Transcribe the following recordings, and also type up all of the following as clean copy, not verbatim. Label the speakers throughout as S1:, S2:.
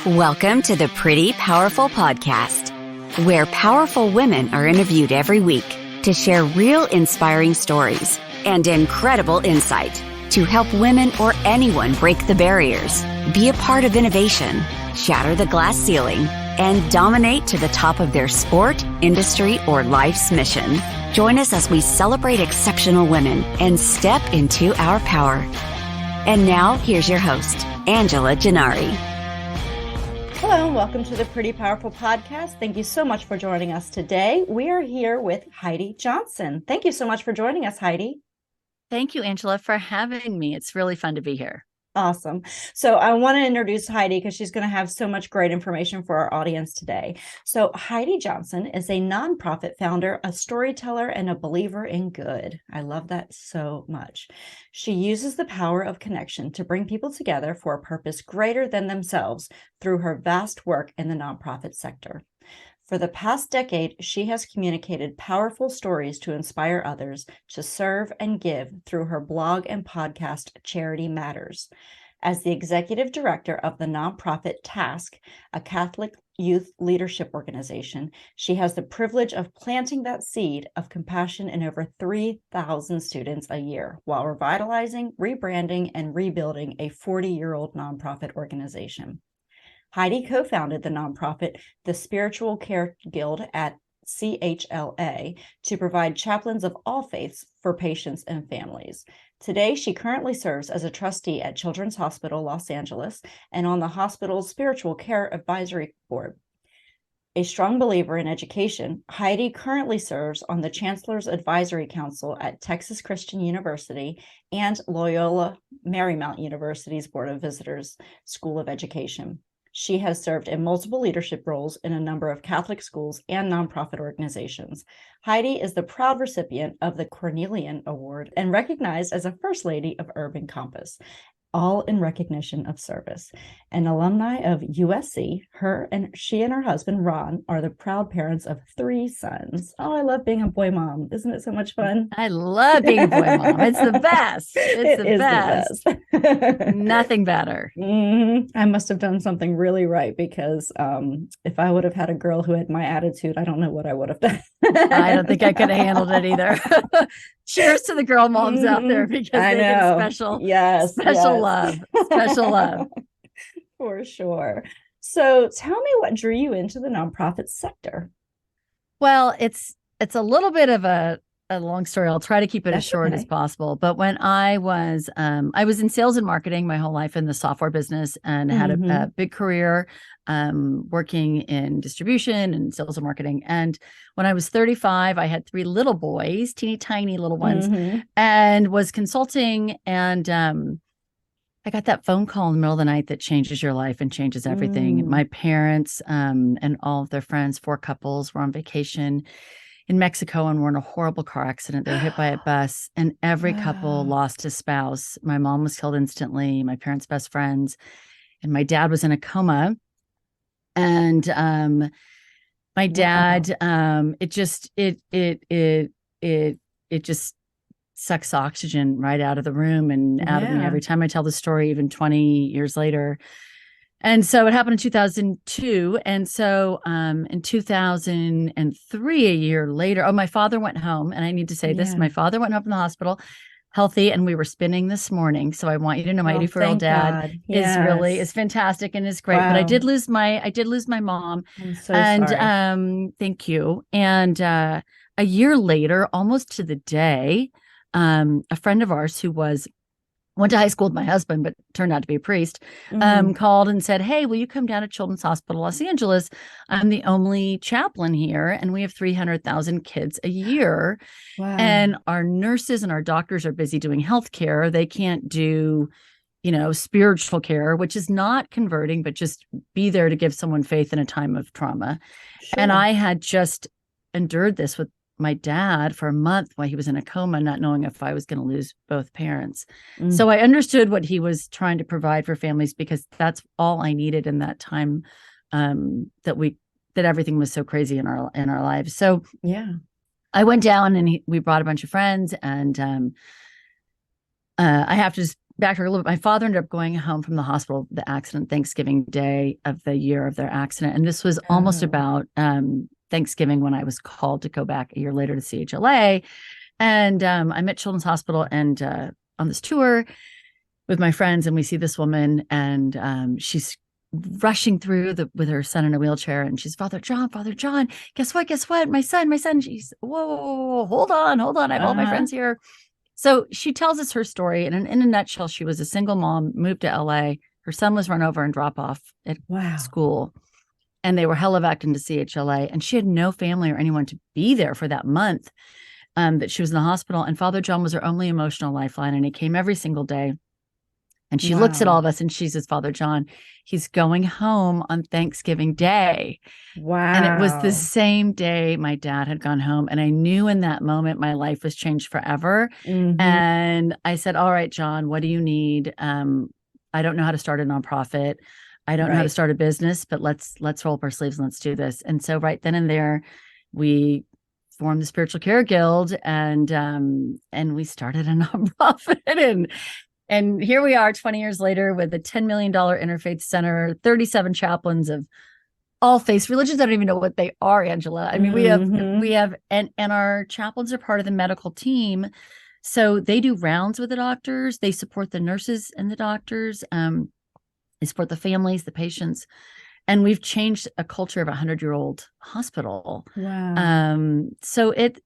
S1: Welcome to the Pretty Powerful Podcast, where powerful women are interviewed every week to share real inspiring stories and incredible insight to help women or anyone break the barriers, be a part of innovation, shatter the glass ceiling, and dominate to the top of their sport, industry, or life's mission. Join us as we celebrate exceptional women and step into our power. And now, here's your host, Angela Gennari.
S2: Hello and welcome to the Pretty Powerful Podcast. Thank you so much for joining us today. We are here with Heidi Johnson. Thank you so much for joining us, Heidi.
S3: Thank you, Angela, for having me. It's really fun to be here.
S2: Awesome. So I want to introduce Heidi because she's going to have so much great information for our audience today. So Heidi Johnson is a nonprofit founder, a storyteller, and a believer in good. I love that so much. She uses the power of connection to bring people together for a purpose greater than themselves through her vast work in the nonprofit sector. For the past decade, she has communicated powerful stories to inspire others to serve and give through her blog and podcast, Charity Matters. As the executive director of the nonprofit Task, a Catholic youth leadership organization, she has the privilege of planting that seed of compassion in over 3,000 students a year while revitalizing, rebranding, and rebuilding a 40-year-old nonprofit organization. Heidi co-founded the nonprofit, the Spiritual Care Guild at CHLA, to provide chaplains of all faiths for patients and families. Today, she currently serves as a trustee at Children's Hospital Los Angeles and on the hospital's Spiritual Care Advisory Board. A strong believer in education, Heidi currently serves on the Chancellor's Advisory Council at Texas Christian University and Loyola Marymount University's Board of Visitors School of Education. She has served in multiple leadership roles in a number of Catholic schools and nonprofit organizations. Heidi is the proud recipient of the Cornelian Award and recognized as a First Lady of Urban Compass, all in recognition of service. An alumni of USC, she and her husband, Ron, are the proud parents of 3 sons. Oh, I love being a boy mom. Isn't it so much fun?
S3: I love being a boy mom. It's the best. It's the best. Nothing better.
S2: I must have done something really right because if I would have had a girl who had my attitude, I don't know what I would have done.
S3: I don't think I could have handled it either. Cheers to the girl moms out there because they get special love. Special love.
S2: For sure. So tell me what drew you into the nonprofit sector?
S3: Well, it's a little bit of a long story. I'll try to keep it as short as possible. But when I was in sales and marketing my whole life in the software business and had a big career working in distribution and sales and marketing. And when I was 35, I had 3 little boys, teeny tiny little ones, and was consulting. And I got that phone call in the middle of the night that changes your life and changes everything. My parents and all of their friends, 4 couples, were on vacation in Mexico and were in a horrible car accident. They were hit by a bus, and every couple lost a spouse. My mom was killed instantly, my parents' best friends, and my dad was in a coma. And my dad, it just sucks oxygen right out of the room and out of me every time I tell the story, even 20 years later. And so it happened in 2002. And so in 2003, a year later, my father went home. And I need to say this, my father went home from the hospital healthy, and we were spinning this morning. So I want you to know my 84-year-old dad is fantastic and is great. Wow. But I did lose my mom.
S2: I'm so sorry.
S3: Thank you. And a year later, almost to the day, a friend of ours who went to high school with my husband, but turned out to be a priest, called and said, "Hey, will you come down to Children's Hospital Los Angeles? I'm the only chaplain here, and we have 300,000 kids a year. Wow. And our nurses and our doctors are busy doing healthcare. They can't do, spiritual care, which is not converting, but just be there to give someone faith in a time of trauma." Sure. And I had just endured this with my dad for a month while he was in a coma, not knowing if I was going to lose both parents. So I understood what he was trying to provide for families, because that's all I needed in that time, that everything was so crazy in our lives. So I went down and we brought a bunch of friends, and I have to just backtrack a little bit. My father ended up going home from the hospital, the accident, Thanksgiving Day of the year of their accident. And this was almost about Thanksgiving when I was called to go back a year later to CHLA. And I'm at Children's Hospital and on this tour with my friends, and we see this woman, and she's rushing through with her son in a wheelchair, and she's, Father John, guess what? My son. She's, whoa, hold on. I have all my friends here. So she tells us her story, and in a nutshell, she was a single mom, moved to LA. Her son was run over and dropped off at school, and they were helevaced into CHLA, and she had no family or anyone to be there for that month that she was in the hospital. And Father John was her only emotional lifeline, and he came every single day. And she looks at all of us and she says, Father John, he's going home on Thanksgiving Day.
S2: Wow.
S3: And it was the same day my dad had gone home. And I knew in that moment my life was changed forever. And I said, all right, John, what do you need? I don't know how to start a nonprofit. I don't know how to start a business, but let's roll up our sleeves and let's do this. And so right then and there, we formed the Spiritual Care Guild, and we started a nonprofit. And here we are 20 years later with a $10 million interfaith center, 37 chaplains of all faiths, religions. I don't even know what they are, Angela. I mean, we have, and our chaplains are part of the medical team. So they do rounds with the doctors. They support the nurses and the doctors. They support the families, the patients. And we've changed a culture of a 100-year-old hospital.
S2: Wow.
S3: So it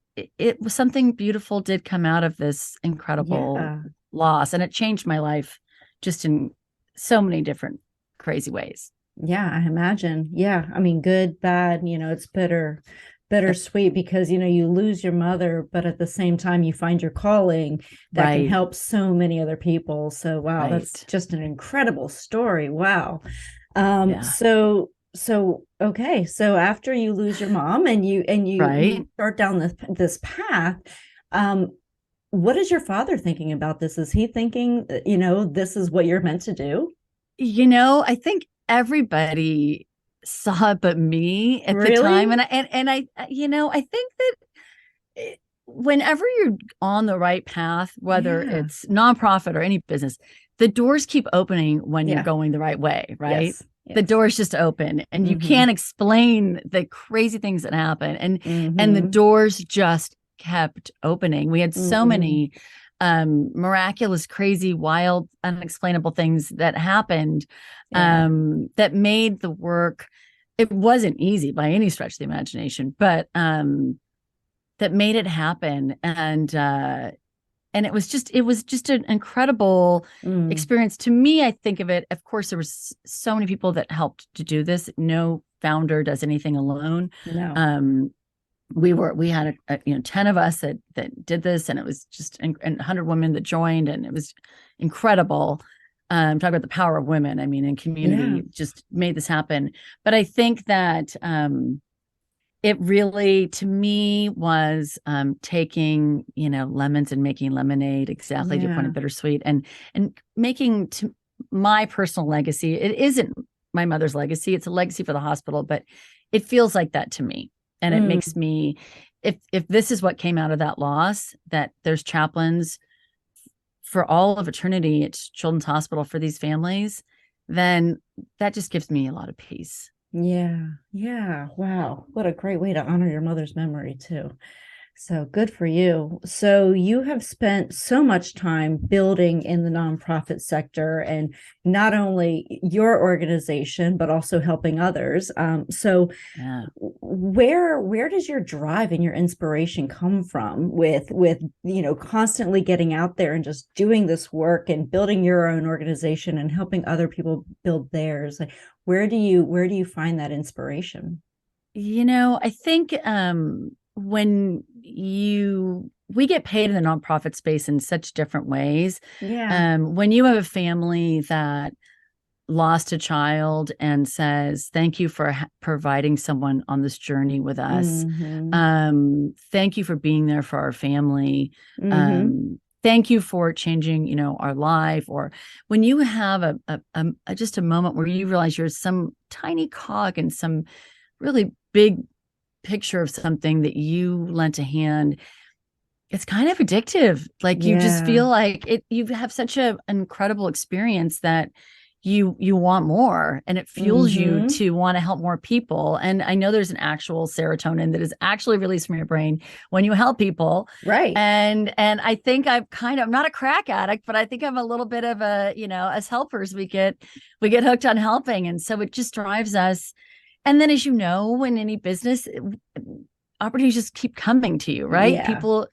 S3: was something beautiful did come out of this incredible loss, and it changed my life just in so many different crazy ways.
S2: Yeah, I imagine. Yeah. I mean, good, bad, it's bittersweet because, you lose your mother, but at the same time you find your calling that can help so many other people. So, wow, that's just an incredible story. Wow. So okay. So after you lose your mom and you start down this path, what is your father thinking about this? Is he thinking, this is what you're meant to do?
S3: I think everybody saw it but me at the time. And I think that whenever you're on the right path, whether it's nonprofit or any business, the doors keep opening when you're going the right way, right? Yes. The doors just open, and you can't explain the crazy things that happen. And the doors just kept opening. We had so many miraculous, crazy, wild, unexplainable things that happened that made the work. It wasn't easy by any stretch of the imagination, but that made it happen. And it was just an incredible experience. To me, I think of it, of course, there was so many people that helped to do this. No founder does anything alone. No. We had 10 of us that did this, and it was just and 100 women that joined, and it was incredible. Talk about the power of women. I mean, in community just made this happen. But I think that it really, to me, was taking, lemons and making lemonade, exactly to your point of bittersweet, and making to my personal legacy. It isn't my mother's legacy. It's a legacy for the hospital, but it feels like that to me. And it makes me, if this is what came out of that loss, that there's chaplains for all of eternity at Children's Hospital for these families, then that just gives me a lot of peace.
S2: Yeah. Yeah. Wow. What a great way to honor your mother's memory too. So good for you. So you have spent so much time building in the nonprofit sector, and not only your organization, but also helping others. Where does your drive and your inspiration come from with constantly getting out there and just doing this work and building your own organization and helping other people build theirs? Like, where do you find that inspiration?
S3: I think when we get paid in the nonprofit space in such different ways. Yeah. When you have a family that lost a child and says, thank you for providing someone on this journey with us. Thank you for being there for our family. Thank you for changing, our life. Or when you have just a moment where you realize you're some tiny cog in some really big picture of something that you lent a hand, it's kind of addictive. Like you just
S2: Yeah.
S3: feel like it, you have such an incredible experience that you want more, and it fuels you
S2: Mm-hmm.
S3: to want to help more people. And I know there's an actual serotonin that is actually released from your brain when you help people.
S2: Right.
S3: And I think I'm not a crack addict, but I think I'm a little bit of a, as helpers, we get hooked on helping. And so it just drives us. And then, as you know, in any business, opportunities just keep coming to you, right?
S2: Yeah.
S3: People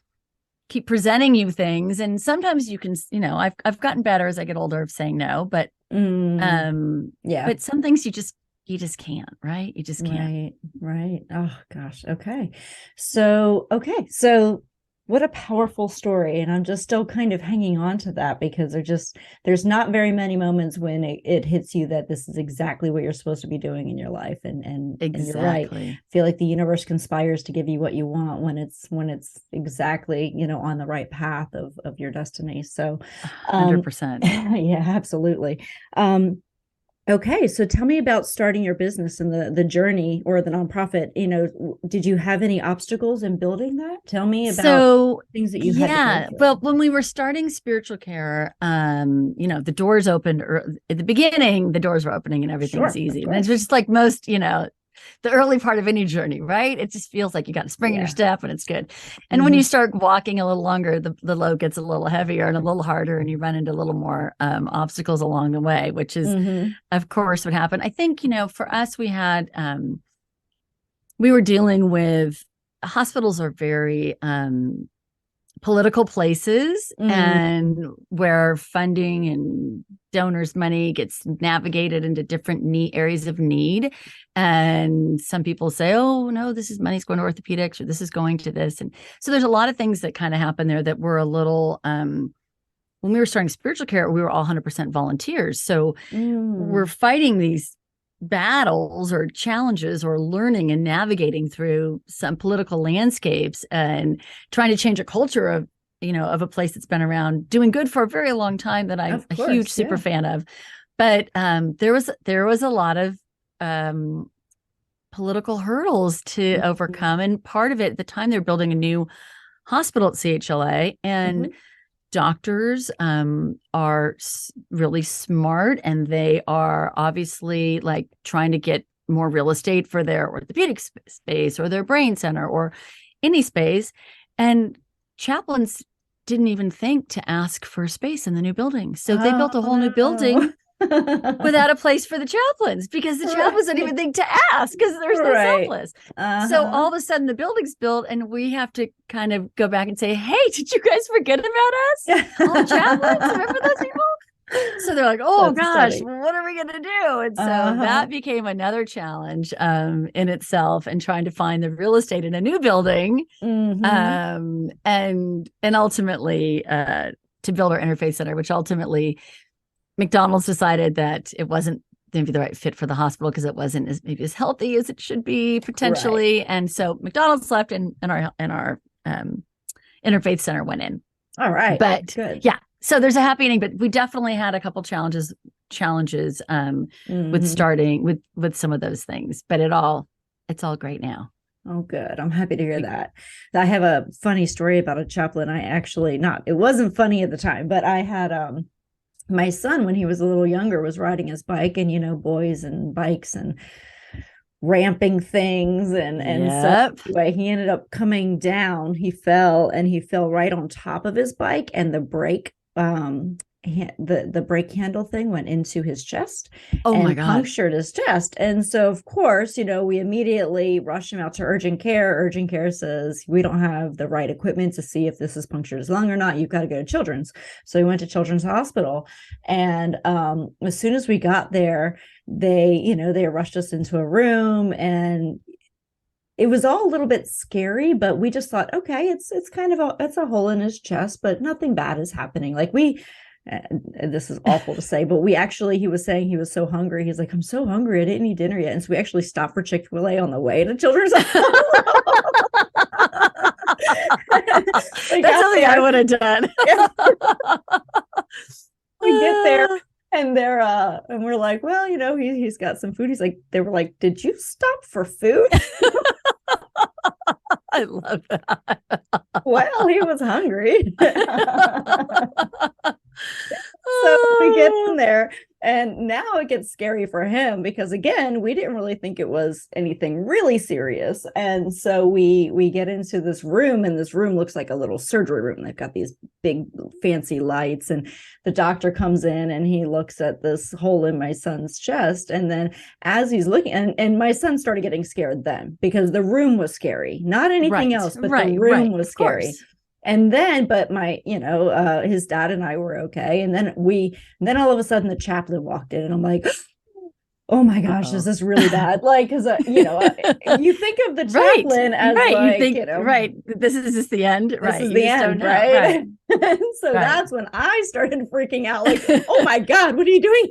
S3: keep presenting you things, and sometimes you can, I've gotten better as I get older of saying no, but
S2: Yeah.
S3: but some things you just can't, right? You just can't.
S2: Right. Oh gosh. Okay. So what a powerful story. And I'm just still kind of hanging on to that because there's not very many moments when it hits you that this is exactly what you're supposed to be doing in your life. And you're right. I feel like the universe conspires to give you what you want when it's exactly, on the right path of your destiny. So
S3: 100%.
S2: Yeah, absolutely. Okay, so tell me about starting your business and the journey or the nonprofit. Did you have any obstacles in building that? Tell me about things that you had to go through.
S3: Well, when we were starting spiritual care, the doors opened at the beginning, the doors were opening and everything was easy. And it's just like most, the early part of any journey, right? It just feels like you got a spring in your step and it's good. And when you start walking a little longer, the load gets a little heavier and a little harder, and you run into a little more obstacles along the way, which is, of course, what happened. I think, for us, we were dealing with, hospitals are very political places, and where funding and donors' money gets navigated into different areas of need. And some people say, oh, no, this is money's going to orthopedics, or this is going to this. And so there's a lot of things that kind of happen there that were a little, when we were starting spiritual care, we were all 100% volunteers. So we're fighting these battles or challenges or learning and navigating through some political landscapes and trying to change a culture of a place that's been around doing good for a very long time that I'm a huge super fan of. But there was a lot of political hurdles to overcome, and part of it at the time, they're building a new hospital at CHLA, and doctors are really smart, and they are obviously like trying to get more real estate for their orthopedic space or their brain center or any space. And chaplains didn't even think to ask for space in the new building. So they built a whole new building without a place for the chaplains, because the chaplains didn't even think to ask because they're so selfless. So all of a sudden the building's built, and we have to kind of go back and say, hey, did you guys forget about us? All the chaplains, remember those people? So they're like, oh gosh, what are we going to do? And so that became another challenge in itself, and trying to find the real estate in a new building, and ultimately to build our interfaith center, which ultimately McDonald's decided that it wasn't maybe the right fit for the hospital because it wasn't as healthy as it should be potentially. Right. And so McDonald's left, and our interfaith center went in.
S2: All right.
S3: But
S2: good.
S3: Yeah. So there's a happy ending, but we definitely had a couple challenges with starting with some of those things, but it's all great now.
S2: Oh, good. I'm happy to hear that. I have a funny story about a chaplain. It wasn't funny at the time, but I had, my son, when he was a little younger, was riding his bike, and boys and bikes and ramping things, and so anyway, he ended up coming down. He fell right on top of his bike, and the brake the brake handle thing went into his chest and punctured his chest. And so, of course, we immediately rushed him out to urgent care. Urgent care says, we don't have the right equipment to see if this is punctured his lung or not. You've got to go to Children's. So he went to Children's Hospital. And as soon as we got there, they rushed us into a room, and it was all a little bit scary, but we just thought, okay, it's kind of it's a hole in his chest, but nothing bad is happening. Like this is awful to say, but he was saying he was so hungry. He's like, I'm so hungry, I didn't eat dinner yet. And so we actually stopped for Chick-fil-A on the way to Children's Hospital.
S3: That's something I would have done.
S2: We get there, and and we're like, well, he's got some food. They were like, did you stop for food?
S3: I love that.
S2: Well, he was hungry. So we get in there, and now it gets scary for him because, again, we didn't really think it was anything really serious. And so we get into this room, and this room looks like a little surgery room. They've got these big fancy lights, and the doctor comes in and he looks at this hole in my son's chest. And then as he's looking, and my son started getting scared then because the room was scary, not anything else, but the room was scary. And then, but his dad and I were okay. And then all of a sudden the chaplain walked in, and I'm like, oh my gosh, is this really bad? Like, because, you think of the chaplain as like,
S3: this is just the end.
S2: This is the end, right? And so that's when I started freaking out, like, oh my God, what are you doing?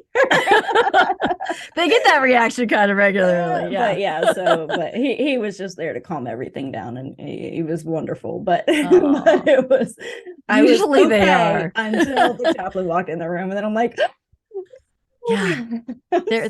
S3: They get that reaction kind of regularly.
S2: But he was just there to calm everything down, and he was wonderful. But it was,
S3: usually they are
S2: until the chaplain walked in the room, and then I'm like,
S3: yeah,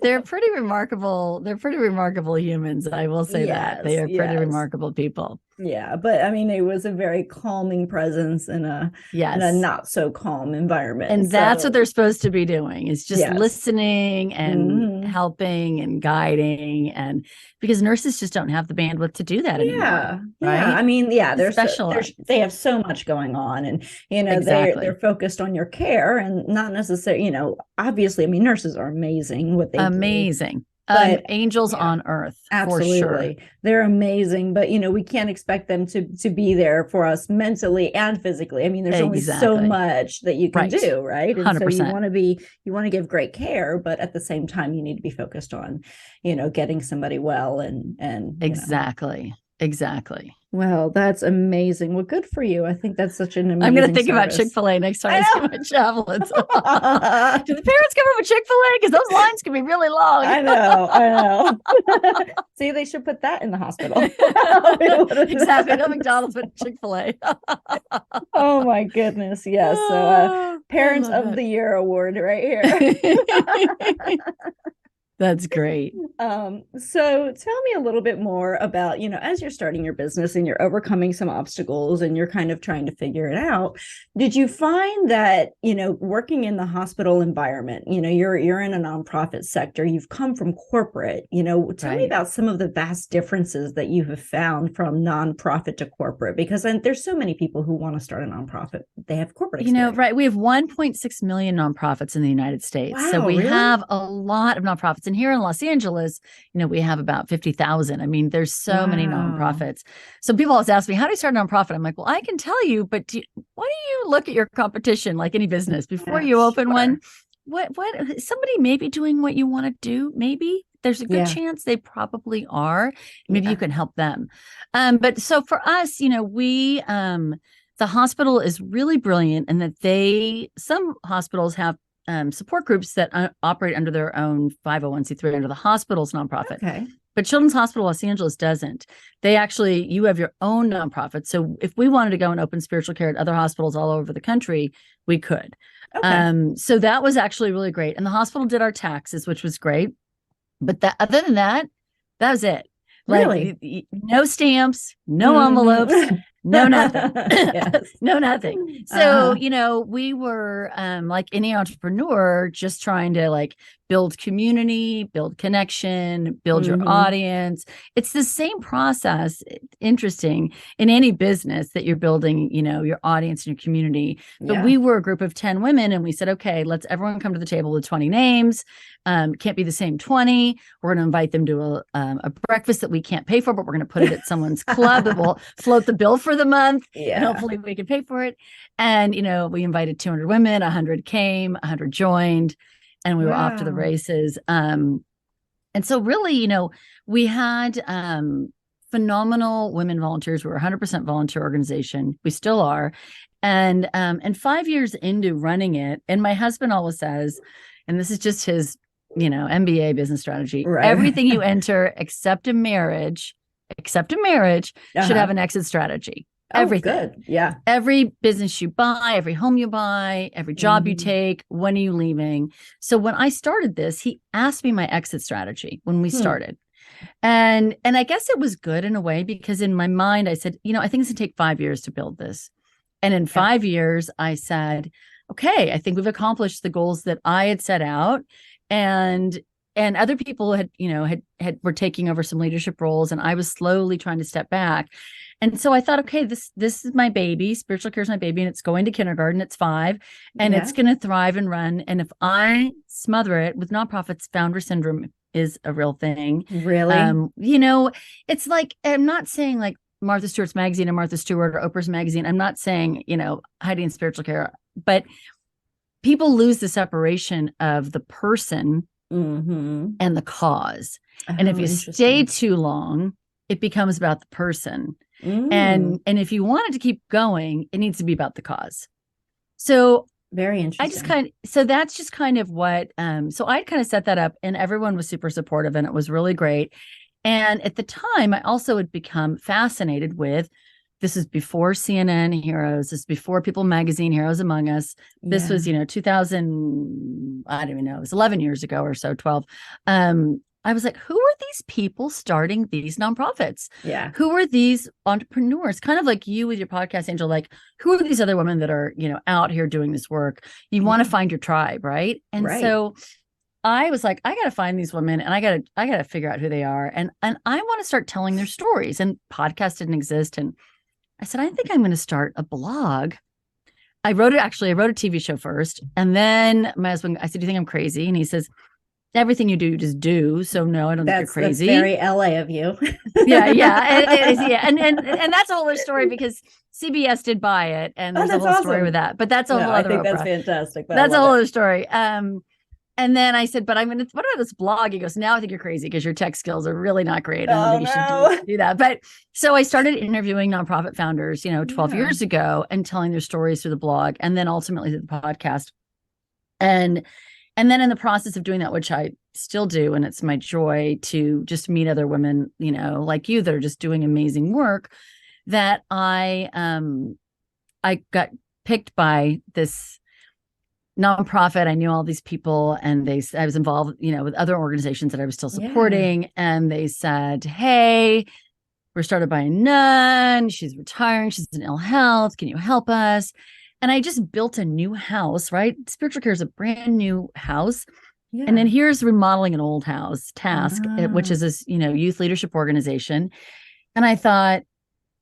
S3: they're pretty remarkable. They're pretty remarkable humans. I will say that they are pretty remarkable people.
S2: Yeah, but I mean, it was a very calming presence in a not so calm environment,
S3: and that's what they're supposed to be doing, is just listening and helping and guiding, and because nurses just don't have the bandwidth to do that anymore. Right?
S2: I mean, they have so much going on, and they're focused on your care and not necessarily, obviously, I mean, nurses are amazing. What they do. But
S3: angels on earth,
S2: absolutely,
S3: for sure.
S2: They're amazing. But we can't expect them to be there for us mentally and physically. I mean, there's only so much that you can do, right? And
S3: 100%.
S2: so you want to give great care, but at the same time, you need to be focused on, getting somebody well and
S3: exactly.
S2: Well, that's amazing. Well, good for you. I think that's such an amazing
S3: I'm going to think
S2: service.
S3: about Chick-fil-A next time I see my chaplains. Do the parents come up with Chick-fil-A? Because those lines can be really long.
S2: I know. See, they should put that in the hospital.
S3: Exactly. No McDonald's, but Chick-fil-A.
S2: Oh, my goodness. Yes. So Parents of the Year award right here.
S3: That's great.
S2: So tell me a little bit more about, as you're starting your business and you're overcoming some obstacles and you're kind of trying to figure it out, did you find that, working in the hospital environment, you're in a nonprofit sector, you've come from corporate, tell me about some of the vast differences that you have found from nonprofit to corporate, because there's so many people who want to start a nonprofit. They have corporate experience.
S3: We have 1.6 million nonprofits in the United States.
S2: Wow,
S3: so we
S2: really?
S3: have a lot of nonprofits. And here in Los Angeles, we have about 50,000. I mean, there's so many nonprofits. So people always ask me, how do you start a nonprofit? I'm like, well, I can tell you, but why don't you look at your competition like any business before you open one? What somebody may be doing what you want to do. Maybe there's a good chance they probably are. Maybe you can help them. But so for us, the hospital is really brilliant in that some hospitals have support groups that operate under their own 501c3 under the hospital's nonprofit. Okay. But Children's Hospital Los Angeles doesn't. You have your own nonprofit. So if we wanted to go and open spiritual care at other hospitals all over the country, we could. Okay. So that was actually really great. And the hospital did our taxes, which was great. But other than that was it.
S2: Really?
S3: No stamps, no envelopes. No, nothing. No, nothing. So, we were like any entrepreneur, just trying to build community, build connection, build your audience. It's the same process. Interesting in any business that you're building, your audience and your community. But we were a group of 10 women, and we said, okay, let's everyone come to the table with 20 names. Can't be the same 20. We're going to invite them to a breakfast that we can't pay for, but we're going to put it at someone's club that will float the bill for the month. And hopefully we can pay for it. And, we invited 200 women, 100 came, 100 joined, and we were off to the races. And so really, we had phenomenal women volunteers. We were 100% volunteer organization. We still are. And 5 years into running it, and my husband always says, and this is just his, MBA business strategy, everything you enter except a marriage should have an exit strategy. Everything. Good.
S2: Yeah.
S3: Every business you buy, every home you buy, every job you take, when are you leaving? So when I started this, he asked me my exit strategy when we started. And I guess it was good in a way, because in my mind, I said, I think it's going to take 5 years to build this. And in 5 years, I said, okay, I think we've accomplished the goals that I had set out. And other people had were taking over some leadership roles, and I was slowly trying to step back. And so I thought, okay, this is my baby. Spiritual care is my baby, and it's going to kindergarten. It's 5, and it's going to thrive and run. And if I smother it with nonprofits, founder syndrome is a real thing.
S2: Really?
S3: It's like, I'm not saying like Martha Stewart's magazine and Martha Stewart or Oprah's magazine. I'm not saying, Heidi in spiritual care, but people lose the separation of the person and the cause. And if you stay too long, it becomes about the person. And if you want it to keep going, it needs to be about the cause. So
S2: very interesting.
S3: So that's just kind of what, so I kind of set that up, and everyone was super supportive, and it was really great. And at the time, I also had become fascinated with, this is before CNN Heroes, this is before People Magazine Heroes Among Us. This was, 2000, I don't even know, it was 11 years ago or so, 12. I was like, who are these people starting these nonprofits?
S2: Yeah.
S3: Who are these entrepreneurs? Kind of like you with your podcast, Angel, like, who are these other women that are, out here doing this work? You want to find your tribe, right? And so I was like, I got to find these women, and I got to figure out who they are. And I want to start telling their stories. And podcast didn't exist. And I said, I think I'm going to start a blog. I wrote a TV show first. And then my husband, I said, do you think I'm crazy? And he says, everything you do, you just do. So no, I don't think you're crazy.
S2: That's very LA of you.
S3: Yeah. It is, yeah. And that's a whole other story, because CBS did buy it, and there's a whole story with that. But that's a whole other.
S2: I think that's fantastic.
S3: That's a whole other story. And then I said, but what about this blog? He goes, now I think you're crazy, because your tech skills are really not great. I don't think you should do that. But so I started interviewing nonprofit founders, 12 years ago, and telling their stories through the blog, and then ultimately through the podcast. And then in the process of doing that, which I still do, and it's my joy to just meet other women, like you, that are just doing amazing work, that I got picked by this nonprofit. I knew all these people, and I was involved, with other organizations that I was still supporting. And they said, hey, we're started by a nun. She's retiring. She's in ill health. Can you help us? And I just built a new house, right? Spiritual care is a brand new house. Yeah. And then here's remodeling an old house task, which is this, youth leadership organization. And I thought,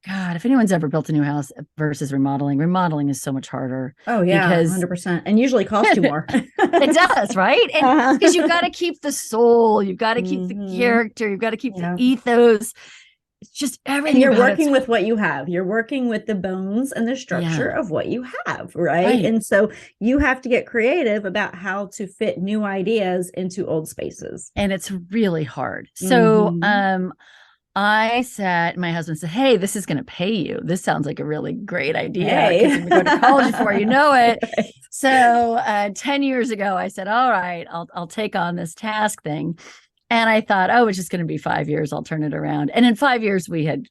S3: God, if anyone's ever built a new house versus remodeling is so much harder.
S2: Oh yeah, because 100%, and usually costs you more.
S3: It does, right? And because you've got to keep the soul, you've got to keep the character, you've got to keep the ethos. It's just everything.
S2: And you're working with what you have. You're working with the bones and the structure of what you have, right? And so you have to get creative about how to fit new ideas into old spaces.
S3: And it's really hard. So I said, my husband said, hey, this is going to pay you. This sounds like a really great idea. Because you go to college for, it. Right. So 10 years ago, I said, all right, I'll take on this task thing. And I thought, it's just going to be 5 years. I'll turn it around. And in 5 years, we had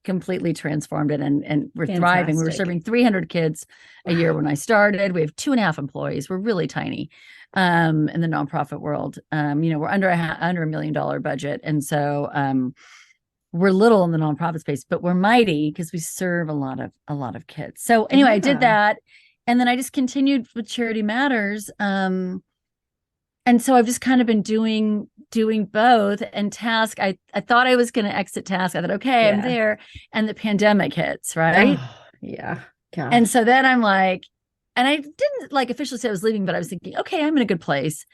S3: completely transformed it, and we're thriving. We were serving 300 kids a year when I started. We have 2.5 employees. We're really tiny in the nonprofit world. We're under $1 million budget. And so we're little in the nonprofit space, but we're mighty because we serve a lot of kids. So anyway, I did that. And then I just continued with Charity Matters. And so I've just kind of been doing both. And task, I thought I was going to exit task. I thought, okay, I'm there. And the pandemic hits, right?
S2: Oh, yeah. Gosh.
S3: And so then I'm like, and I didn't officially say I was leaving, but I was thinking, okay, I'm in a good place.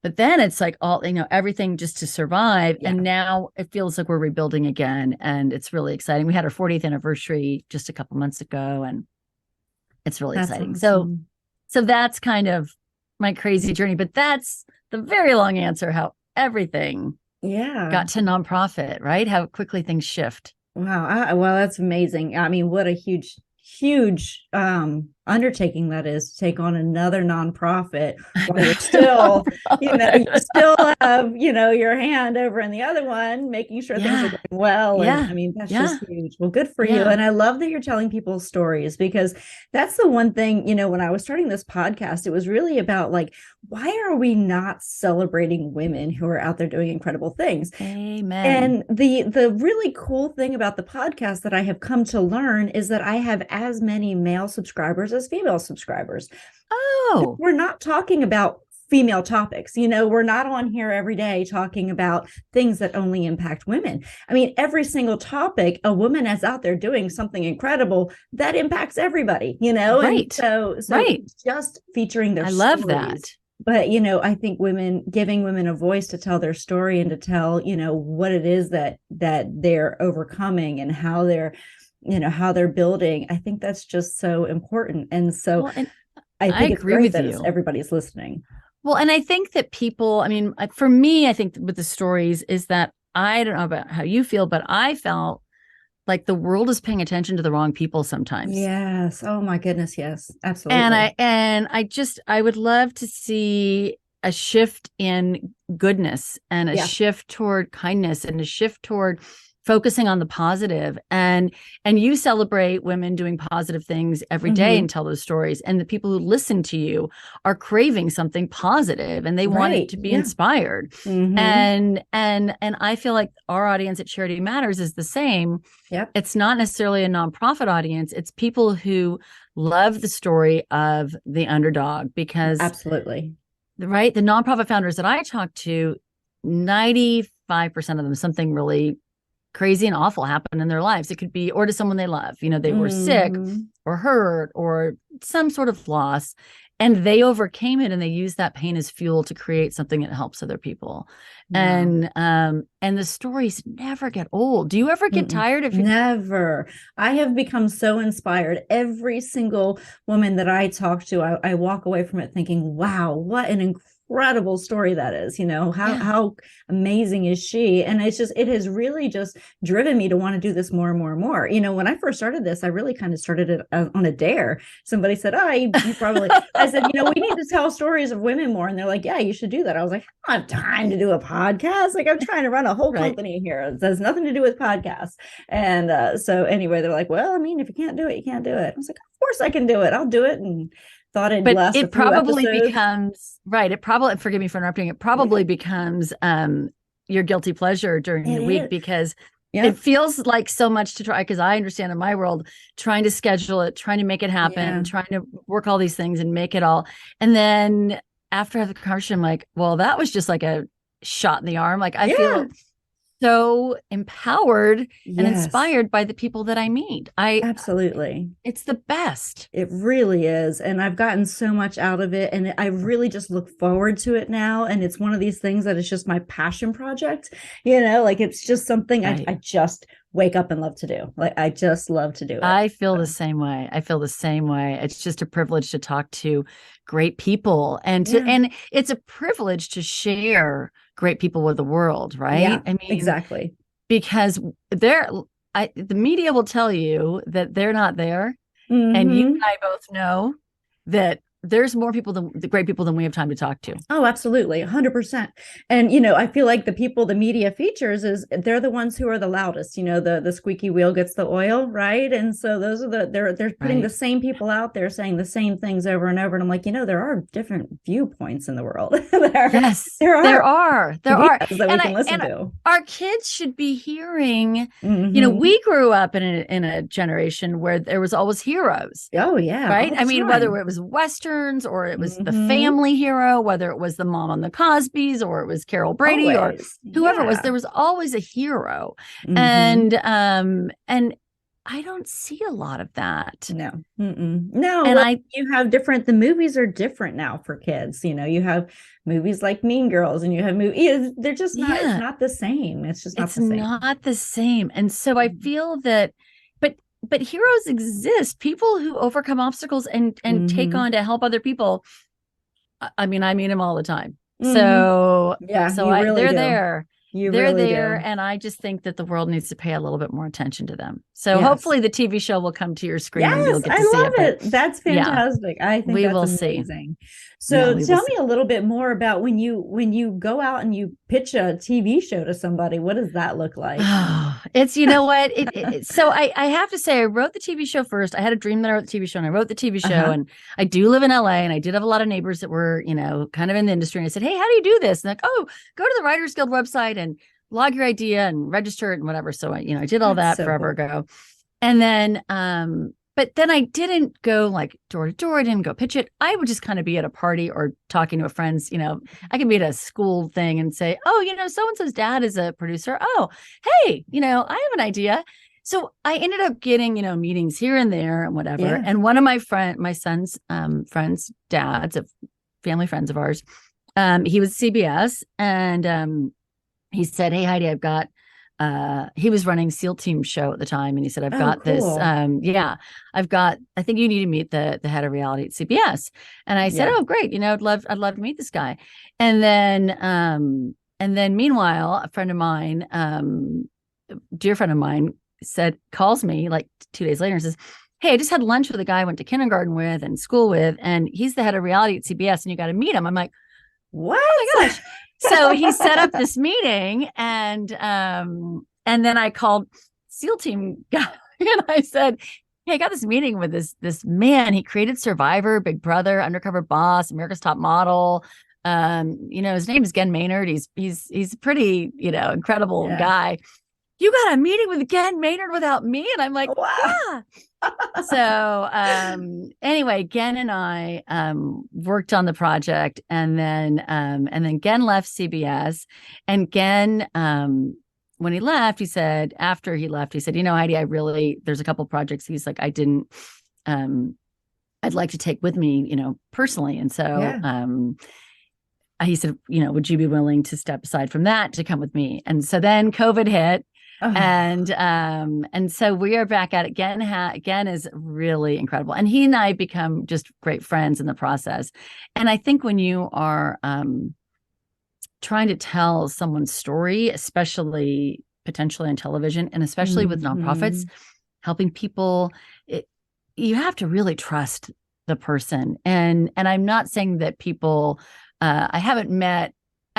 S3: But then it's like all, everything just to survive. Yeah. And now it feels like we're rebuilding again. And it's really exciting. We had our 40th anniversary just a couple months ago, and it's really exciting. Awesome. So that's kind of my crazy journey, but that's the very long answer, how everything got to nonprofit, right? How quickly things shift.
S2: Wow. Well, that's amazing. I mean, what a huge undertaking that is to take on another nonprofit while you're still, you still have, your hand over in the other one, making sure things are going well. And I mean, that's just huge. Well, good for you. And I love that you're telling people stories, because that's the one thing, when I was starting this podcast, it was really about like, why are we not celebrating women who are out there doing incredible things?
S3: Amen.
S2: And the really cool thing about the podcast that I have come to learn is that I have as many male subscribers as female subscribers.
S3: Oh,
S2: we're not talking about female topics. We're not on here every day talking about things that only impact women. I mean, every single topic, a woman is out there doing something incredible that impacts everybody,
S3: Right.
S2: And so just featuring their stories.
S3: I love that.
S2: But, I think giving women a voice to tell their story and to tell, what it is that they're overcoming and how they're building. I think that's just so important. And so I think it's great that everybody's listening.
S3: Well, and I think that people, I mean, for me, I think with the stories is that I don't know about how you feel, but I felt like the world is paying attention to the wrong people sometimes.
S2: Yes. Oh my goodness. Yes, absolutely.
S3: And I would love to see a shift in goodness and a shift toward kindness and a shift toward focusing on the positive. And you celebrate women doing positive things every day and tell those stories. And the people who listen to you are craving something positive and they want it to be inspired. And I feel like our audience at Charity Matters is the same.
S2: Yep.
S3: It's not necessarily a nonprofit audience. It's people who love the story of the underdog, because
S2: absolutely.
S3: Right. The nonprofit founders that I talk to, 95% of them, something really crazy and awful happened in their lives. It could be, or to someone they love, they were sick or hurt or some sort of loss, and they overcame it and they used that pain as fuel to create something that helps other people. And the stories never get old. Do you ever get tired of
S2: Never. I have become so inspired. Every single woman that I talk to, I walk away from it thinking, wow, what an incredible story that is. How amazing is she? And it has really just driven me to want to do this more and more and more. When I first started this, I really kind of started it on a dare. Somebody said, you probably, I said, we need to tell stories of women more. And they're like, yeah, you should do that. I was like, I don't have time to do a podcast. Like, I'm trying to run a whole company here. It has nothing to do with podcasts. And so anyway, they're like, well, I mean, if you can't do it, you can't do it. I was like, of course I can do it. I'll do it. And thought it'd last a few
S3: probably
S2: episodes.
S3: becomes forgive me for interrupting, it probably becomes your guilty pleasure during the week, because it feels like so much to try, because I understand in my world, trying to schedule it, trying to make it happen, trying to work all these things and make it all. And then after I have the conversation, I'm like, well, that was just like a shot in the arm. Like I feel so empowered and inspired by the people that I meet.
S2: Absolutely.
S3: It's the best.
S2: It really is. And I've gotten so much out of it. And I really just look forward to it now. And it's one of these things that is just my passion project. Like it's just something I just wake up and love to do. Like I just love to do it.
S3: I feel the same way. It's just a privilege to talk to great people and it's a privilege to share great people with the world, right?
S2: Yeah,
S3: I mean,
S2: exactly.
S3: Because the media will tell you that they're not there. And you and I both know that there's more people the great people than we have time to talk to.
S2: Oh, absolutely. 100%. And, I feel like the people the media features they're the ones who are the loudest, the squeaky wheel gets the oil. Right. And so those are they're putting the same people out there saying the same things over and over. And I'm like, there are different viewpoints in the world. there are that we can listen to.
S3: Our kids should be hearing, we grew up in a generation where there was always heroes.
S2: Oh, yeah.
S3: Right. I mean, whether it was Western or it was the family hero, whether it was the mom on the Cosbys or it was Carol Brady or whoever it was, there was always a hero. And I don't see a lot of that.
S2: No. No. And you have the movies are different now for kids. You have movies like Mean Girls and you have movies, they're just not, it's not the same. It's just not the same.
S3: It's not the same. And so I feel that, but heroes exist, people who overcome obstacles and take on to help other people. I mean them all the time. So they're there. They're there. And I just think that the world needs to pay a little bit more attention to them. So hopefully the TV show will come to your screen and you'll get to see
S2: love
S3: it.
S2: That's fantastic. I think
S3: we
S2: that's
S3: will
S2: amazing.
S3: See.
S2: So tell me a little bit more about when you go out and you pitch a TV show to somebody, what does that look like?
S3: It's, you know what? So I have to say, I wrote the TV show first. I had a dream that I wrote the TV show, and I wrote the TV show. And I do live in LA, and I did have a lot of neighbors that were, kind of in the industry. And I said, hey, how do you do this? And like, oh, go to the Writers Guild website and log your idea and register it and whatever. So I did all that forever ago. And then, but then I didn't go like door to door. I didn't go pitch it. I would just kind of be at a party or talking to a friend's, I could be at a school thing and say, oh, so-and-so's dad is a producer. Oh, hey, I have an idea. So I ended up getting, meetings here and there and whatever. Yeah. And one of my son's friends' dads, family friends of ours, he was CBS, and he said, hey, Heidi, I've got, he was running SEAL Team show at the time. And he said, I've got this. I think you need to meet the head of reality at CBS. And I said, oh, great. I'd love to meet this guy. And then meanwhile, a friend of mine, dear friend of mine calls me like 2 days later and says, hey, I just had lunch with a guy I went to kindergarten with and school with, and he's the head of reality at CBS, and you got to meet him. I'm like, what? Oh my gosh. So he set up this meeting, and then I called SEAL Team guy and I said, hey, I got this meeting with this man. He created Survivor, Big Brother, Undercover Boss, America's Top Model. His name is Gen Maynard. He's a pretty, incredible guy. You got a meeting with Gen Maynard without me? And I'm like, wow. So anyway, Gen and I worked on the project, and then Gen left CBS, and Gen when he left, after he left, he said, Heidi, there's a couple projects he's like, I'd like to take with me, personally. And so he said, would you be willing to step aside from that to come with me? And so then COVID hit. And so we are back at it. Gen is really incredible. And he and I become just great friends in the process. And I think when you are trying to tell someone's story, especially potentially on television, and especially with nonprofits, helping people, you have to really trust the person. And I'm not saying that people, I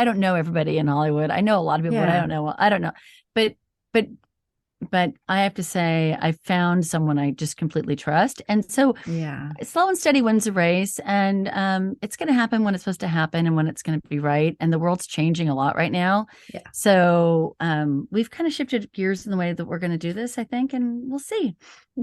S3: don't know everybody in Hollywood. I know a lot of people, but I don't know. But I have to say, I found someone I just completely trust. And so slow and steady wins the race. And it's going to happen when it's supposed to happen and when it's going to be right. And the world's changing a lot right now. Yeah. So we've kind of shifted gears in the way that we're going to do this, I think, and we'll see.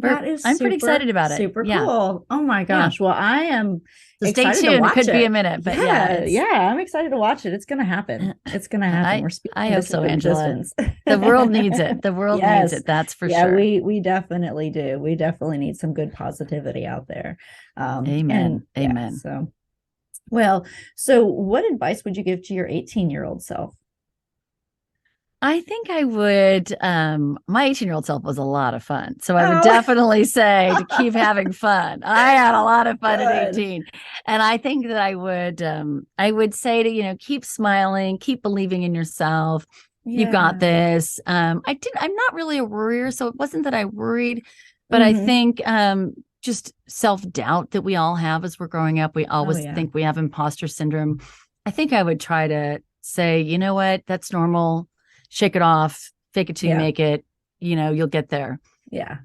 S3: I'm pretty excited about it.
S2: Super cool. Oh my gosh. Yeah. Well, I am
S3: excited stay tuned. To watch it. Could be a minute, but
S2: I'm excited to watch it. It's going to happen. It's going to happen.
S3: I hope so, Angela. The world needs it. The world needs it. That's for sure.
S2: We definitely do. We definitely need some good positivity out there.
S3: Amen. Amen.
S2: So what advice would you give to your 18-year-old self?
S3: I think I would, my 18-year-old self was a lot of fun. So I would definitely say to keep having fun. I had a lot of fun at 18. And I think that I would say to, keep smiling, keep believing in yourself. Yeah. You got this. I'm not really a worrier, so it wasn't that I worried, but I think just self-doubt that we all have as we're growing up. We always think we have imposter syndrome. I think I would try to say, you know what, that's normal. Shake it off, fake it till you make it, you'll get there.
S2: Yeah.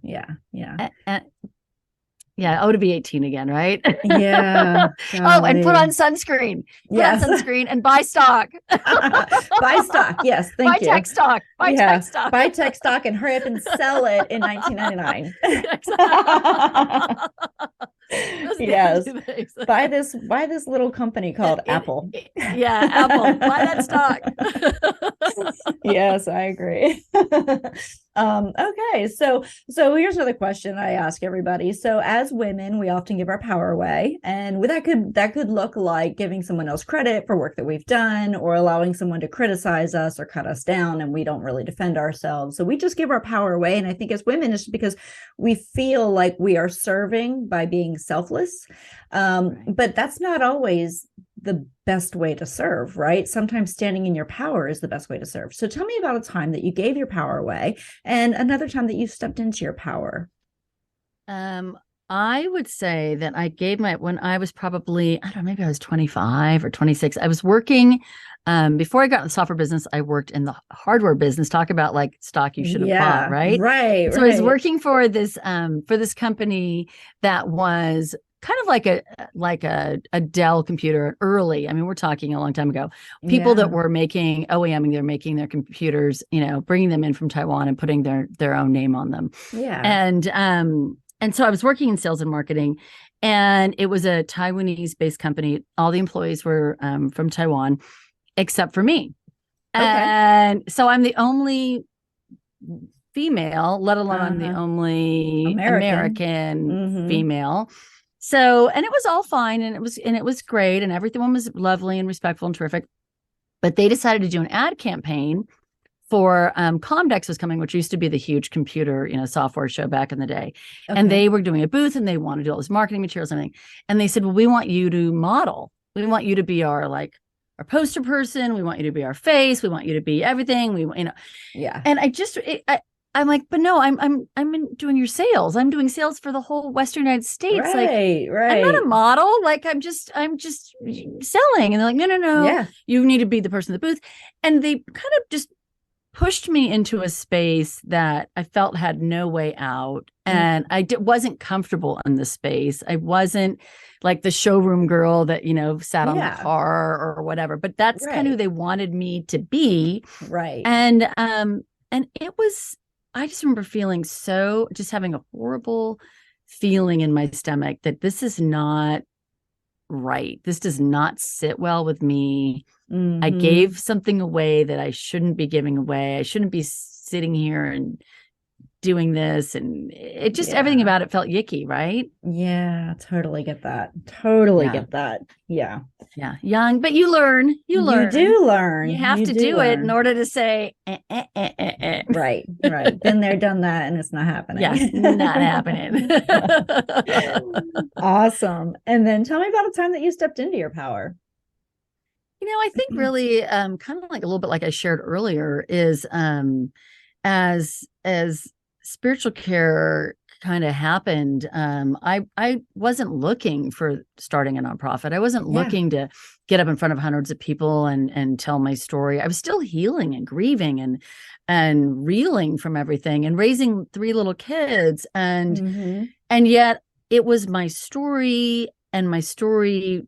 S3: To be 18 again, right?
S2: Yeah.
S3: And put on sunscreen. Put on sunscreen and buy stock.
S2: Buy stock. Yes. Thank you.
S3: Buy tech stock. Buy tech stock.
S2: Buy tech stock and hurry up and sell it in 1999. Yes. Buy this little company called Apple.
S3: Yeah, Apple. Buy that stock.
S2: Yes, I agree. Okay. So here's another question I ask everybody. So as women, we often give our power away, and that could look like giving someone else credit for work that we've done, or allowing someone to criticize us or cut us down, and we don't really defend ourselves. So we just give our power away. And I think as women, it's because we feel like we are serving by being selfless. But that's not always the best way to serve, right? Sometimes standing in your power is the best way to serve. So tell me about a time that you gave your power away and another time that you stepped into your power.
S3: I would say that I gave when I was probably, I don't know, maybe I was 25 or 26. I was working, before I got in the software business, I worked in the hardware business. Talk about like stock you should have bought, right?
S2: Right.
S3: So I was working for this company that was kind of like a Dell computer early. I mean, we're talking a long time ago. People that were making OEMing, they're making their computers, bringing them in from Taiwan and putting their own name on them.
S2: Yeah.
S3: And so I was working in sales and marketing, and it was a Taiwanese-based company. All the employees were from Taiwan, except for me.
S2: Okay.
S3: And so I'm the only female, let alone I'm the only American female. So, and it was all fine, and it was great, and everyone was lovely and respectful and terrific. But they decided to do an ad campaign for Comdex was coming, which used to be the huge computer, software show back in the day. Okay. And they were doing a booth, and they wanted to do all this marketing materials and everything. And they said, well, we want you to model. We want you to be our poster person. We want you to be our face. We want you to be everything. Yeah. And I'm like, but no, I'm doing your sales. I'm doing sales for the whole Western United States.
S2: Right.
S3: I'm not a model. I'm just selling. And they're like, no. Yeah. You need to be the person in the booth. And they kind of just pushed me into a space that I felt had no way out. And I wasn't comfortable in the space. I wasn't like the showroom girl that, sat on the car or whatever, but that's kind of who they wanted me to be.
S2: Right.
S3: And it was, I just remember just having a horrible feeling in my stomach that this is not right. This does not sit well with me. Mm-hmm. I gave something away that I shouldn't be giving away. I shouldn't be sitting here and doing this. And it just, everything about it felt yicky, right?
S2: Yeah, totally get that. Totally get that. Yeah.
S3: Yeah. Young, but you learn. You
S2: do learn.
S3: You have to do it in order to say,
S2: Right. Been there, done that, and it's not happening.
S3: Yeah, not happening.
S2: Awesome. And then tell me about a time that you stepped into your power.
S3: I think really kind of like a little bit like I shared earlier is as spiritual care kind of happened, I wasn't looking for starting a nonprofit. I wasn't looking to get up in front of hundreds of people and tell my story. I was still healing and grieving and reeling from everything and raising 3 little kids. And yet it was my story, and my story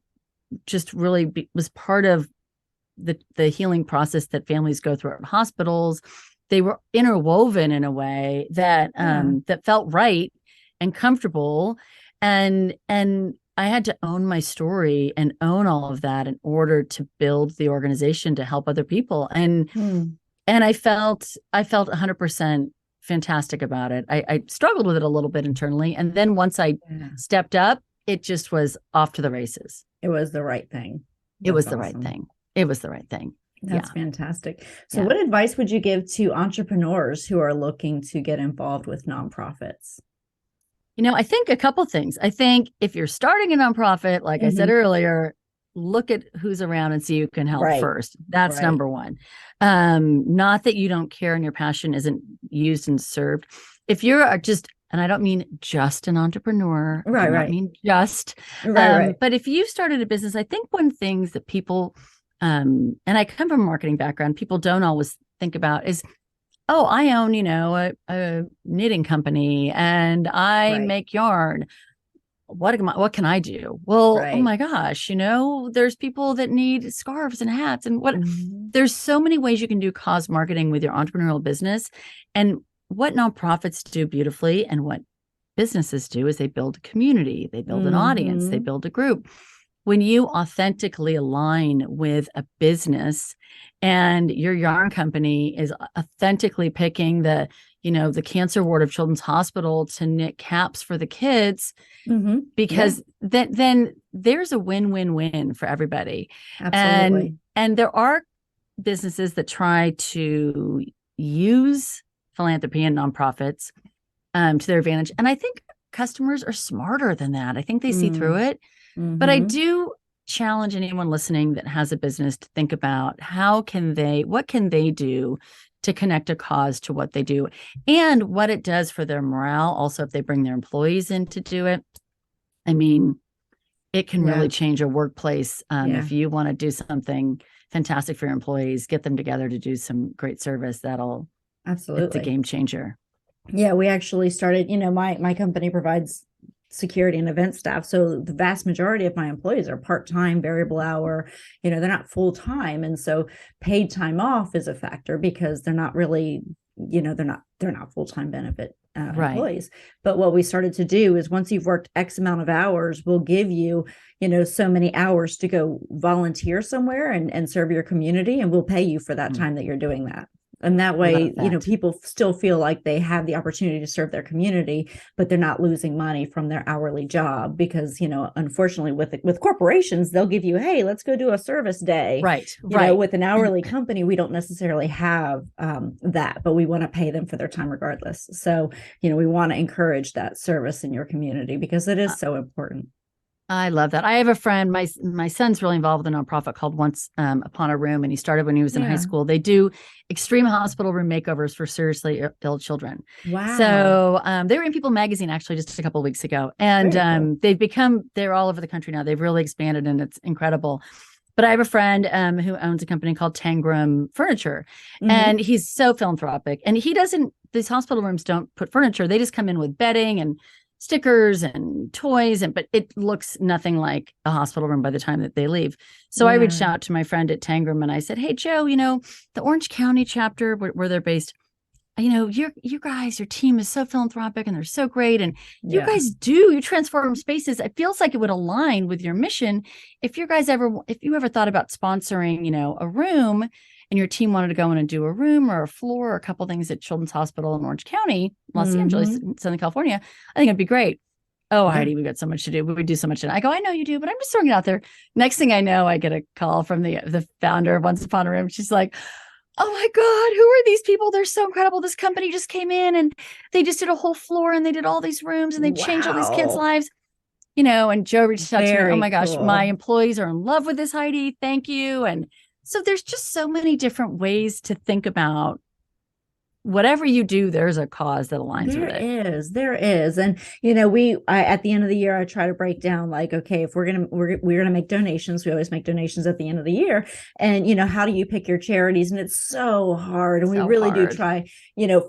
S3: just really was part of the healing process that families go through at hospitals. They were interwoven in a way that that felt right and comfortable, and I had to own my story and own all of that in order to build the organization to help other people. And I felt 100% fantastic about it. I struggled with it a little bit internally, and then once I stepped up, it just was off to the races.
S2: It was the right thing.
S3: It was the right thing. It was the right thing.
S2: That's fantastic. So what advice would you give to entrepreneurs who are looking to get involved with nonprofits?
S3: I think a couple things. I think if you're starting a nonprofit, like I said earlier, look at who's around and see who can help first. That's number one. Not that you don't care and your passion isn't used and served. If you're just, and I don't mean just an entrepreneur, I mean just, but if you started a business, I think one thing that people, and I come from a marketing background, people don't always think about is, oh, I own, a knitting company and I make yarn. What can I do? Well, oh my gosh, there's people that need scarves and hats and there's so many ways you can do cause marketing with your entrepreneurial business. And what nonprofits do beautifully and what businesses do is they build a community, they build an audience, they build a group. When you authentically align with a business and your yarn company is authentically picking the cancer ward of Children's Hospital to knit caps for the kids, because then there's a win-win-win for everybody.
S2: Absolutely.
S3: And there are businesses that try to use philanthropy and nonprofits to their advantage. And I think customers are smarter than that. I think they see through it. But I do challenge anyone listening that has a business to think about what can they do to connect a cause to what they do and what it does for their morale. Also, if they bring their employees in to do it, I mean, it can really change a workplace. If you want to do something fantastic for your employees, get them together to do some great service. It's a game changer.
S2: Yeah, we actually started, my company provides security and event staff. So the vast majority of my employees are part-time, variable hour, they're not full-time. And so paid time off is a factor because they're not really, they're not full-time benefit employees. But what we started to do is once you've worked X amount of hours, we'll give you, so many hours to go volunteer somewhere and serve your community. And we'll pay you for that time that you're doing that. And that way, people still feel like they have the opportunity to serve their community, but they're not losing money from their hourly job because, unfortunately with corporations, they'll give you, hey, let's go do a service day.
S3: Right.
S2: With an hourly company, we don't necessarily have that, but we want to pay them for their time regardless. So, we want to encourage that service in your community because it is so important.
S3: I love that. I have a friend, my son's really involved with a nonprofit called Once Upon a Room, and he started when he was in high school. They do extreme hospital room makeovers for seriously ill children.
S2: Wow.
S3: So they were in People magazine actually just a couple of weeks ago, and cool. They're all over the country now. They've really expanded and it's incredible. But I have a friend who owns a company called Tangram Furniture, and he's so philanthropic. And these hospital rooms don't put furniture. They just come in with bedding and stickers and toys, but it looks nothing like a hospital room by the time that they leave. So I reached out to my friend at Tangram and I said, hey, Joe, the Orange County chapter where they're based, you guys, your team is so philanthropic and they're so great. And you guys you transform spaces. It feels like it would align with your mission. If you ever thought about sponsoring, a room and your team wanted to go in and do a room or a floor or a couple things at Children's Hospital in Orange County, Los Angeles, Southern California, I think it'd be great. Oh, Heidi, we've got so much to do. We do so much. I go, I know you do, but I'm just throwing it out there. Next thing I know, I get a call from the founder of Once Upon a Room. She's like, oh my God, who are these people? They're so incredible. This company just came in and they just did a whole floor and they did all these rooms and they changed all these kids' lives. And Joe reached out to me. Oh my gosh, my employees are in love with this, Heidi. Thank you. And so there's just so many different ways to think about whatever you do, there's a cause that aligns with it.
S2: There is. And, at the end of the year, I try to break down like, okay, if we're going to make donations, we always make donations at the end of the year. And, how do you pick your charities? And it's so hard. And we really do try,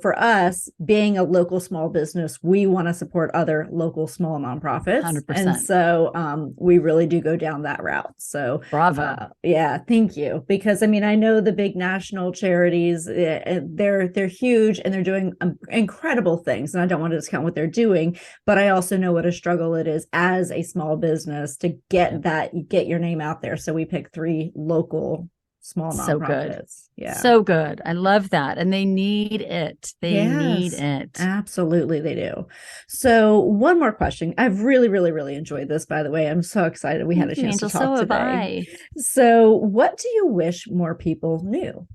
S2: for us being a local small business, we want to support other local small nonprofits.
S3: 100%.
S2: And so we really do go down that route. So
S3: bravo.
S2: Thank you. Because I know the big national charities, they're huge and they're doing incredible things. And I don't want to discount what they're doing, but I also know what a struggle it is as a small business to get your name out there. So we pick 3 local small nonprofits.
S3: So good.
S2: Yeah.
S3: So good. I love that. And they need it. They need it.
S2: Absolutely. They do. So one more question. I've really, really, really enjoyed this, by the way. I'm so excited we had a chance to talk today. So what do you wish more people knew?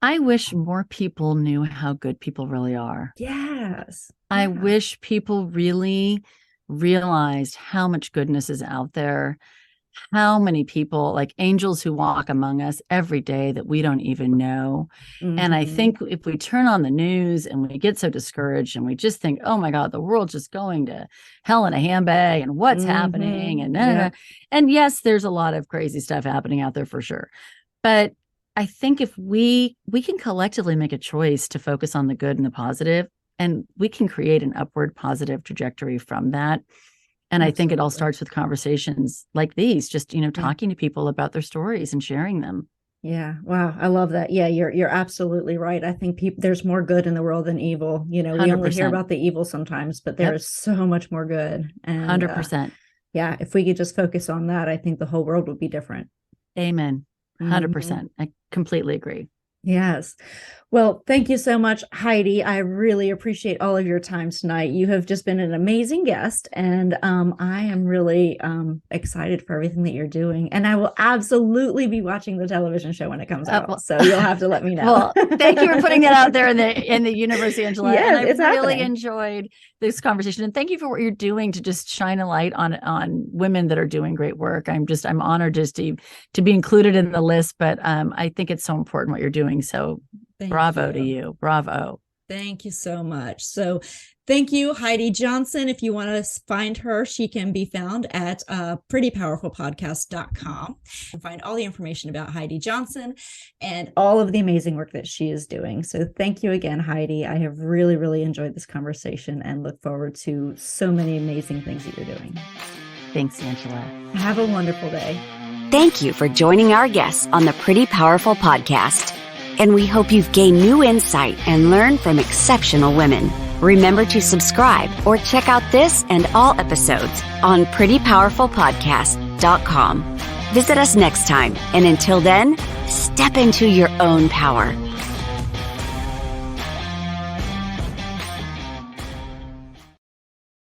S3: I wish more people knew how good people really are.
S2: Yes.
S3: I wish people really realized how much goodness is out there, how many people, like angels who walk among us every day that we don't even know. And I think if we turn on the news and we get so discouraged and we just think, oh my God, the world's just going to hell in a handbag and what's happening and and yes, there's a lot of crazy stuff happening out there for sure. But I think if we can collectively make a choice to focus on the good and the positive, and we can create an upward positive trajectory from that. And I think it all starts with conversations like these, just, talking to people about their stories and sharing them.
S2: Yeah. Wow. I love that. Yeah, you're absolutely right. I think there's more good in the world than evil. We
S3: 100%.
S2: Only hear about the evil sometimes, but there is so much more good. And
S3: 100%.
S2: If we could just focus on that, I think the whole world would be different.
S3: Amen. 100%. I completely agree.
S2: Yes. Well, thank you so much, Heidi. I really appreciate all of your time tonight. You have just been an amazing guest, and I am really excited for everything that you're doing. And I will absolutely be watching the television show when it comes out. So you'll have to let me know.
S3: Well, thank you for putting that out there in the universe, Angela.
S2: Yes,
S3: and I really
S2: happening.
S3: enjoyed this conversation. And thank you for what you're doing to just shine a light on women that are doing great work. I'm honored just to be included in the list, but I think it's so important what you're doing. So bravo to you. Bravo.
S2: Thank you so much. So thank you, Heidi Johnson. If you want to find her, she can be found at prettypowerfulpodcast.com. You can find all the information about Heidi Johnson and all of the amazing work that she is doing. So thank you again, Heidi. I have really, really enjoyed this conversation and look forward to so many amazing things that you're doing.
S3: Thanks, Angela.
S2: Have a wonderful day.
S1: Thank you for joining our guests on the Pretty Powerful Podcast. And we hope you've gained new insight and learned from exceptional women. Remember to subscribe or check out this and all episodes on prettypowerfulpodcast.com. Visit us next time. And until then, step into your own power.